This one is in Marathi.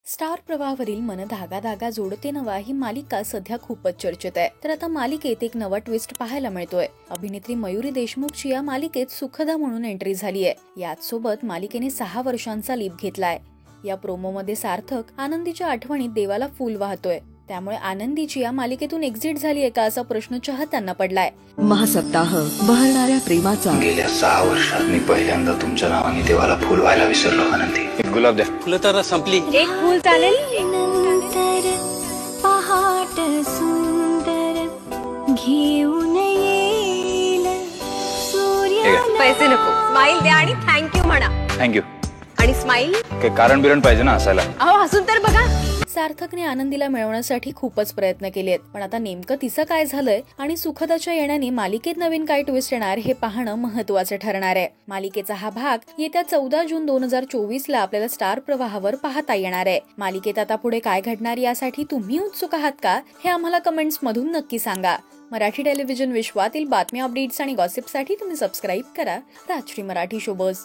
स्टार प्रवाहावरील मन धागा धागा जोडते नवा ही मालिका सध्या खूपच चर्चेत आहे. तर आता मालिकेत एक नवा ट्विस्ट पाहायला मिळतोय. अभिनेत्री मयुरी देशमुखची या मालिकेत सुखदा म्हणून एंट्री झाली आहे. याच सोबत मालिकेने 6 वर्षांचा लीप घेतलाय. या प्रोमोमध्ये सार्थक आनंदीच्या आठवणीत देवाला फूल वाहतोय. त्यामुळे आनंदीची या मालिकेतून एक्झिट झाली आहे का असा प्रश्न चाहत्यांना पडलाय. महासप्ताह बहरणाऱ्या प्रेमाचा. गेल्या 6 वर्षात मी पहिल्यांदा तुमच्या नावाने देवाला फुल व्हायला विसरलो. आनंदी, एक गुलाब द्या. फुलं तर संपली. एक फूल चालेल. नंतर पहाट सुंदर घेऊन येईल सूर्य. पैसे नको, स्माइल द्या आणि थँक्यू म्हणा. थँक्यू. आणि स्माइल काही कारण बिरण पाहिजे ना हसायला. अहो हसून तर बघा. सार्थकने आनंदीला मिळवण्यासाठी खूपच प्रयत्न केलेत, पण आता नेमकं तिचं काय झालंय आणि सुखदाच्या येण्याने मालिकेत नवीन काय ट्विस्ट येणार हे पाहणं महत्त्वाचं ठरणार आहे. मालिकेचा हा भाग येत्या 14 जून 2024 ला आपल्याला स्टार प्रवाहावर पाहता येणार आहे. मालिकेत आता पुढे काय घडणार यासाठी तुम्ही उत्सुक आहात का हे आम्हाला कमेंट्स मधून नक्की सांगा. मराठी टेलिव्हिजन विश्वातील बातम्या, अपडेट्स आणि गॉसिपसाठी तुम्ही सबस्क्राईब करा राजश्री मराठी शोबज.